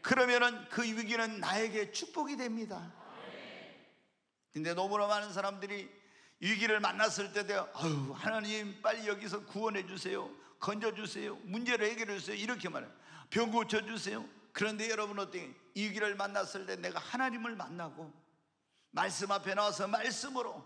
그러면은 그 위기는 나에게 축복이 됩니다. 근데 너무나 많은 사람들이 위기를 만났을 때 아유, 하나님 빨리 여기서 구원해 주세요, 건져 주세요, 문제를 해결해 주세요, 이렇게 말해요. 병 고쳐 주세요. 그런데 여러분 어떻게 위기를 만났을 때 내가 하나님을 만나고 말씀 앞에 나와서 말씀으로,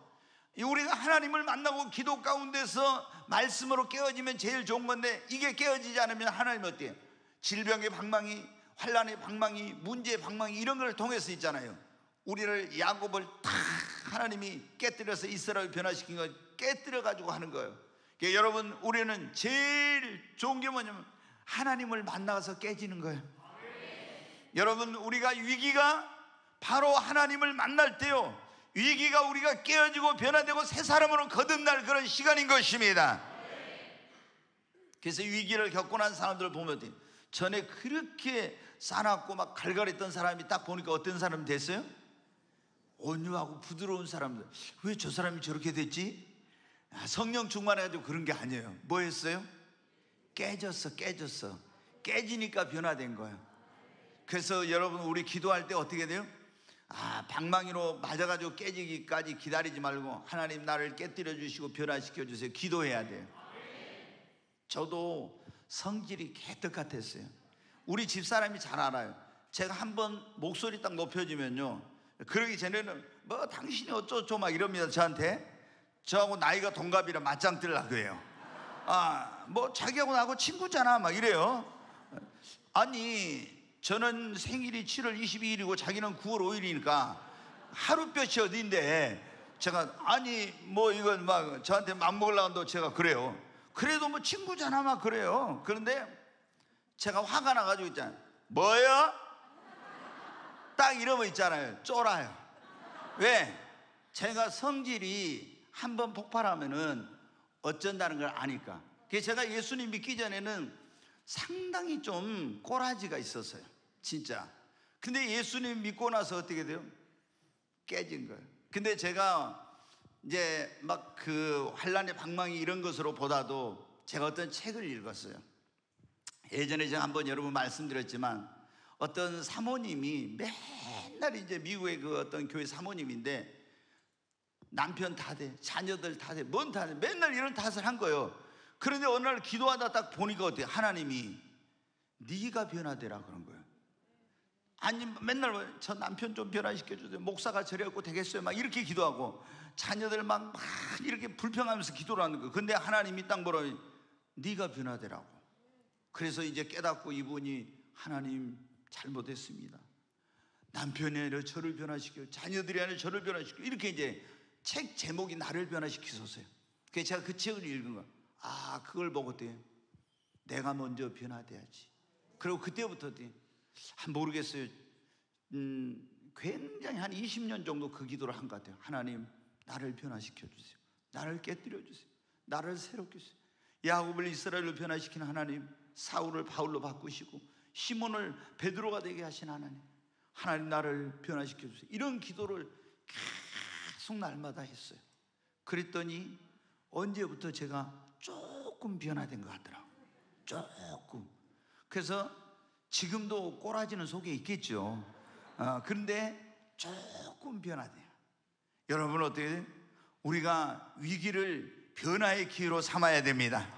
우리가 하나님을 만나고 기도 가운데서 말씀으로 깨어지면 제일 좋은 건데, 이게 깨어지지 않으면 하나님 어때요? 질병의 방망이, 환난의 방망이, 문제의 방망이, 이런 걸 통해서 있잖아요. 우리를, 야곱을 다 하나님이 깨뜨려서 이스라엘 변화시킨 거 깨뜨려 가지고 하는 거예요. 그러니까 여러분, 우리는 제일 좋은 게 뭐냐면 하나님을 만나서 깨지는 거예요. 여러분, 우리가 위기가 바로 하나님을 만날 때요, 위기가 우리가 깨어지고 변화되고 새 사람으로 거듭날 그런 시간인 것입니다. 그래서 위기를 겪고 난 사람들을 보면 전에 그렇게 싸놨고 막 갈갈했던 사람이 딱 보니까 어떤 사람이 됐어요? 온유하고 부드러운 사람들. 왜 저 사람이 저렇게 됐지? 성령 충만해가지고 그런 게 아니에요. 뭐 했어요? 깨졌어. 깨지니까 변화된 거예요. 그래서 여러분, 우리 기도할 때 어떻게 돼요? 방망이로 맞아가지고 깨지기까지 기다리지 말고 하나님 나를 깨뜨려 주시고 변화시켜 주세요, 기도해야 돼요. 저도 성질이 개떡 같았어요. 우리 집사람이 잘 알아요. 제가 한번 목소리 딱 높여지면요, 그러기 전에는 뭐 당신이 어쩌고 막 이럽니다. 저하고 나이가 동갑이라 맞짱 뜨려고 해요. 뭐 자기하고 나하고 친구잖아 막 이래요. 아니, 저는 생일이 7월 22일이고 자기는 9월 5일이니까 하룻볕이 어딘데 제가 아니 뭐 이건 막 저한테 맘먹으려고 한다고 제가 그래요. 그래도 뭐 친구잖아 막 그래요. 그런데 제가 화가 나가지고 있잖아요. 뭐요? 딱 이러면 있잖아요, 쫄아요. 왜? 제가 성질이 한번 폭발하면은 어쩐다는 걸 아니까. 그래서 제가 예수님 믿기 전에는 상당히 좀 꼬라지가 있었어요, 진짜. 근데 예수님 믿고 나서 어떻게 돼요? 깨진 거예요. 근데 제가 이제 막 그 환난의 방망이 이런 것으로 보다도 제가 어떤 책을 읽었어요. 예전에 제가 한번 여러분 말씀드렸지만 어떤 사모님이 맨날 이제 미국의 그 어떤 교회 사모님인데 남편 탓에, 자녀들 탓에, 뭔 탓에 맨날 이런 탓을 한 거예요. 그런데 어느 날 기도하다 딱 보니까 어때요? 하나님이 네가 변화되라 그런 거예요. 아니 맨날 저 남편 좀 변화시켜 주세요, 목사가 저래갖고 되겠어요 막 이렇게 기도하고 자녀들 막 이렇게 불평하면서 기도를 하는 거예요. 근데 하나님이 딱 뭐라고, 네가 변화되라고. 그래서 이제 깨닫고 이분이 하나님 잘못했습니다, 남편이 아니라 저를 변화시켜, 자녀들이 아니라 저를 변화시켜, 이렇게 이제 책 제목이 나를 변화시키소서요. 그래서 제가 그 책을 읽은 거예요. 그걸 보고 내가 먼저 변화돼야지. 그리고 그때부터 모르겠어요, 굉장히 한 20년 정도 그 기도를 한 것 같아요. 하나님 나를 변화시켜 주세요, 나를 깨뜨려 주세요, 나를 새롭게 주세요. 야곱을 이스라엘로 변화시킨 하나님, 사울을 바울로 바꾸시고 시몬을 베드로가 되게 하신 하나님, 하나님 나를 변화시켜 주세요. 이런 기도를 계속 날마다 했어요. 그랬더니 언제부터 제가 조금 변화된 것 같더라고요. 조금. 그래서 지금도 꼬라지는 속에 있겠죠. 그런데 조금 변화돼요. 여러분 어떻게 돼요? 우리가 위기를 변화의 기회로 삼아야 됩니다.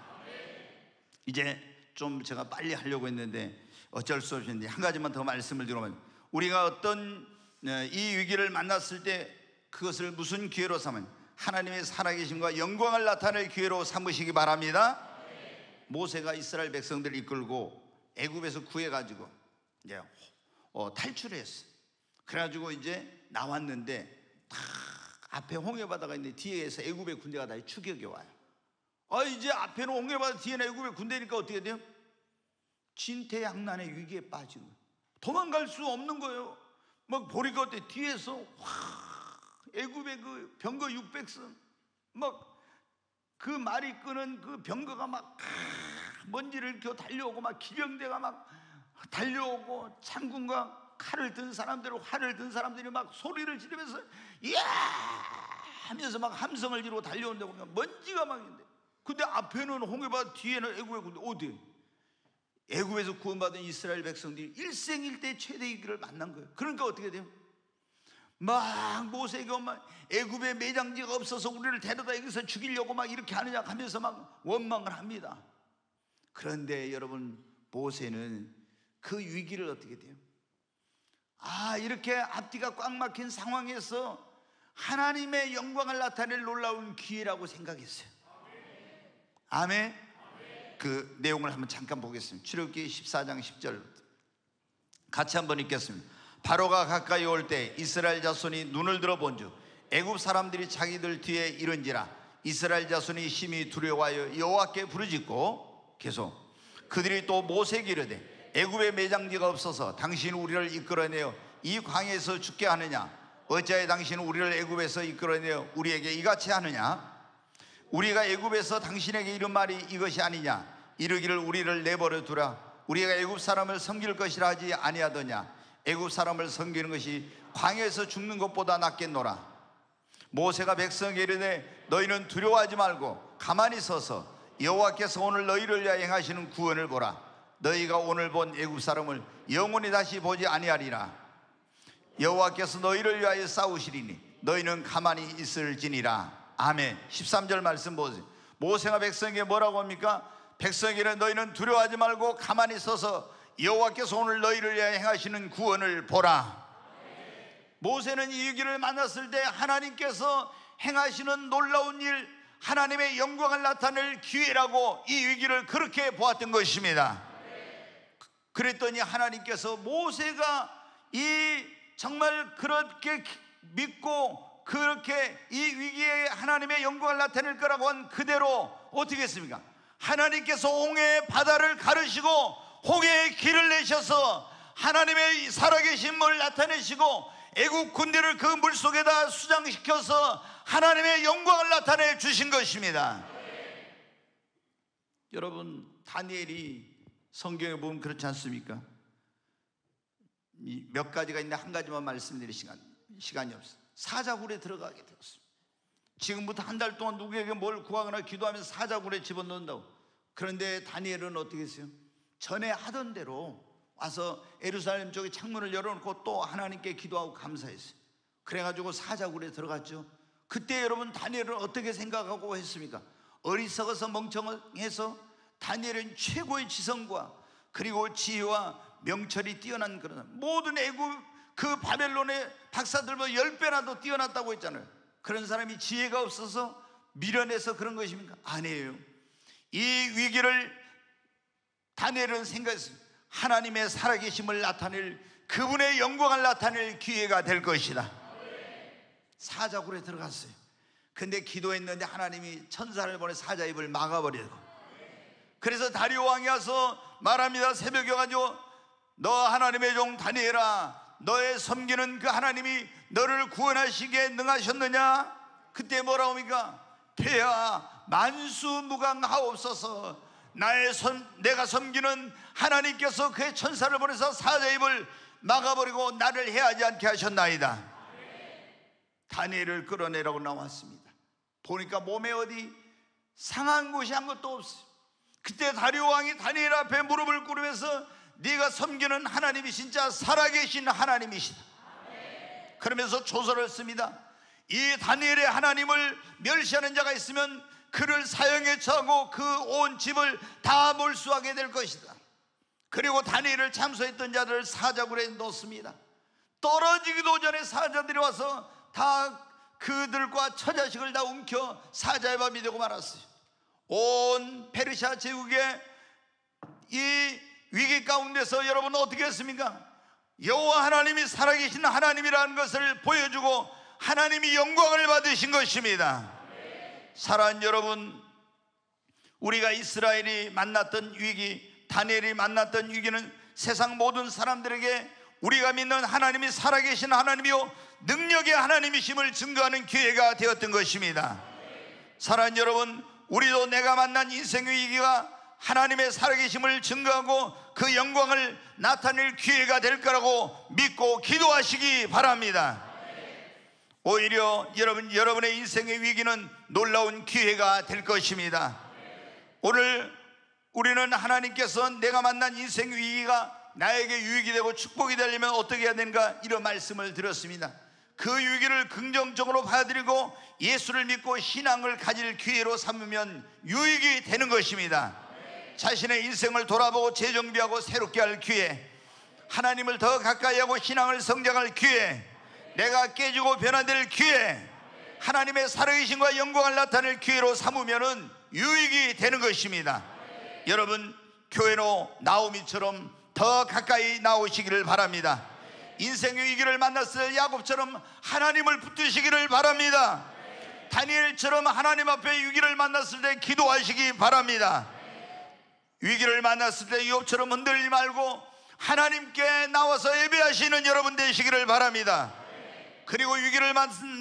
이제 좀 제가 빨리 하려고 했는데 어쩔 수 없이 한 가지만 더 말씀을 드리면, 우리가 어떤 이 위기를 만났을 때 그것을 무슨 기회로 삼으면 하나님의 살아계심과 영광을 나타낼 기회로 삼으시기 바랍니다. 모세가 이스라엘 백성들을 이끌고 애굽에서 구해가지고 이제 탈출했어. 그래가지고 이제 나왔는데 딱 앞에 홍해바다가 있는데 뒤에서 애굽의 군대가 다 추격해 와요. 이제 앞에는 홍해바다, 뒤에는 애굽의 군대니까 어떻게 돼요? 진퇴양난의 위기에 빠진 거예요. 도망갈 수 없는 거예요. 막 보니까 어때? 뒤에서 애굽의 그 병거 600선, 막 그 말이 끄는 그 병거가 막 먼지를 이렇게 달려오고, 막 기병대가 막 달려오고, 창군과 칼을 든 사람들, 활을 든 사람들이 막 소리를 지르면서 이야 하면서 막 함성을 지르고 달려오는데 보면 먼지가 막 있는데, 근데 앞에는 홍해바다, 뒤에는 애굽의 군대. 어디? 애굽에서 구원받은 이스라엘 백성들이 일생일대 최대 위기를 만난 거예요. 그러니까 어떻게 돼요? 막 모세가 막 애굽에 매장지가 없어서 우리를 데려다 여기서 죽이려고 막 이렇게 하느냐 하면서 막 원망을 합니다. 그런데 여러분, 모세는 그 위기를 어떻게 돼요? 이렇게 앞뒤가 꽉 막힌 상황에서 하나님의 영광을 나타낼 놀라운 기회라고 생각했어요. 아멘. 그 내용을 한번 잠깐 보겠습니다. 출애굽기 14장 10절 같이 한번 읽겠습니다. 바로가 가까이 올 때 이스라엘 자손이 눈을 들어 본즉 애굽 사람들이 자기들 뒤에 이른지라. 이스라엘 자손이 심히 두려워하여 여호와께 부르짖고, 계속 그들이 또 모세에게 이르되 애굽에 매장지가 없어서 당신은 우리를 이끌어내어 이 광야에서 죽게 하느냐? 어찌하여 당신은 우리를 애굽에서 이끌어내어 우리에게 이같이 하느냐? 우리가 애굽에서 당신에게 이른 말이 이것이 아니냐? 이르기를 우리를 내버려 두라. 우리가 애굽 사람을 섬길 것이라 하지 아니하더냐? 애굽 사람을 섬기는 것이 광야에서 죽는 것보다 낫겠노라. 모세가 백성에게 이르되 너희는 두려워하지 말고 가만히 서서 여호와께서 오늘 너희를 위하여 행하시는 구원을 보라. 너희가 오늘 본 애굽 사람을 영원히 다시 보지 아니하리라. 여호와께서 너희를 위하여 싸우시리니 너희는 가만히 있을지니라. 아멘. 13절 말씀 보세요. 모세가 백성에게 뭐라고 합니까? 백성에게는 너희는 두려워하지 말고 가만히 서서 여호와께서 오늘 너희를 위하여 행하시는 구원을 보라. 모세는 이 위기를 만났을 때 하나님께서 행하시는 놀라운 일, 하나님의 영광을 나타낼 기회라고 이 위기를 그렇게 보았던 것입니다. 그랬더니 하나님께서 모세가 이 정말 그렇게 믿고 그렇게 이 위기에 하나님의 영광을 나타낼 거라고 한 그대로 어떻게 했습니까? 하나님께서 홍해의 바다를 가르시고 홍해의 길을 내셔서 하나님의 살아계심을 나타내시고 애국 군대를 그 물속에다 수장시켜서 하나님의 영광을 나타내 주신 것입니다. 여러분, 다니엘이 성경에 보면 그렇지 않습니까? 몇 가지가 있는데 한 가지만 말씀드릴 시간이 없어요. 사자굴에 들어가게 되었습니다. 지금부터 한 달 동안 누구에게 뭘 구하거나 기도하면서 사자굴에 집어넣는다고. 그런데 다니엘은 어떻게 했어요? 전에 하던 대로 와서 예루살렘 쪽에 창문을 열어놓고 또 하나님께 기도하고 감사했어요. 그래가지고 사자굴에 들어갔죠. 그때 여러분, 다니엘은 어떻게 생각하고 했습니까? 어리석어서 멍청해서 다니엘은 최고의 지성과 그리고 지혜와 명철이 뛰어난 그런, 모든 애굽 그 바벨론의 박사들보다 10배나 더 뛰어났다고 했잖아요. 그런 사람이 지혜가 없어서 미련해서 그런 것입니까? 아니에요. 이 위기를 다니엘은 생각했습니다. 하나님의 살아계심을 나타낼, 그분의 영광을 나타낼 기회가 될 것이다. 사자굴에 들어갔어요. 근데 기도했는데 하나님이 천사를 보내 사자 입을 막아버리고, 그래서 다리오 왕이 와서 말합니다. 새벽에 가지고 너 하나님의 종 다니엘아, 너의 섬기는 그 하나님이 너를 구원하시기에 능하셨느냐? 그때 뭐라고 합니까? 폐하 만수무강하옵소서. 내가 섬기는 하나님께서 그의 천사를 보내서 사자 입을 막아버리고 나를 해하지 않게 하셨나이다. 다니엘을 끌어내라고 나왔습니다. 보니까 몸에 어디 상한 곳이 아무것도 없어요. 그때 다리오 왕이 다니엘 앞에 무릎을 꿇으면서 네가 섬기는 하나님이 진짜 살아계신 하나님이시다. 그러면서 조서를 씁니다. 이 다니엘의 하나님을 멸시하는 자가 있으면 그를 사형에 처하고 그 온 집을 다 몰수하게 될 것이다. 그리고 다니엘을 참소했던 자들을 사자굴에 넣습니다. 떨어지기도 전에 사자들이 와서 다 그들과 처자식을 다 움켜 사자의 밥이 되고 말았어요. 온 페르시아 제국의 이 위기 가운데서 여러분 어떻게 했습니까? 여호와 하나님이 살아계신 하나님이라는 것을 보여주고 하나님이 영광을 받으신 것입니다. 사랑하는 여러분, 우리가 이스라엘이 만났던 위기, 다니엘이 만났던 위기는 세상 모든 사람들에게 우리가 믿는 하나님이 살아계신 하나님이요 능력의 하나님이심을 증거하는 기회가 되었던 것입니다. 사랑하는 여러분, 우리도 내가 만난 인생의 위기가 하나님의 살아계심을 증거하고 그 영광을 나타낼 기회가 될 거라고 믿고 기도하시기 바랍니다. 오히려 여러분의 인생의 위기는 놀라운 기회가 될 것입니다. 오늘 우리는 하나님께서 내가 만난 인생 위기가 나에게 유익이 되고 축복이 되려면 어떻게 해야 되는가, 이런 말씀을 드렸습니다. 그 위기를 긍정적으로 받아들이고 예수를 믿고 신앙을 가질 기회로 삼으면 유익이 되는 것입니다. 자신의 인생을 돌아보고 재정비하고 새롭게 할 기회, 하나님을 더 가까이 하고 신앙을 성장할 기회, 내가 깨지고 변화될 기회, 하나님의 살아계심과 영광을 나타낼 기회로 삼으면 유익이 되는 것입니다. 여러분, 교회로 나오미처럼 더 가까이 나오시기를 바랍니다. 인생의 위기를 만났을 때 야곱처럼 하나님을 붙드시기를 바랍니다. 다니엘처럼 하나님 앞에 위기를 만났을 때 기도하시기 바랍니다. 위기를 만났을 때 욥처럼 흔들리지 말고 하나님께 나와서 예배하시는 여러분 되시기를 바랍니다. 그리고 위기를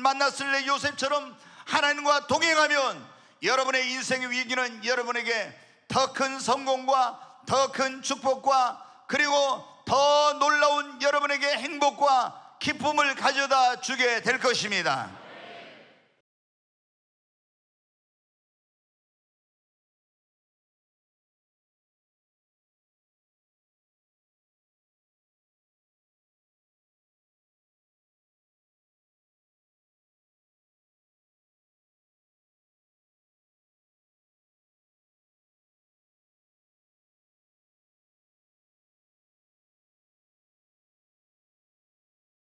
만났을 때 요셉처럼 하나님과 동행하면 여러분의 인생의 위기는 여러분에게 더 큰 성공과 더 큰 축복과 그리고 더 놀라운 여러분에게 행복과 기쁨을 가져다 주게 될 것입니다.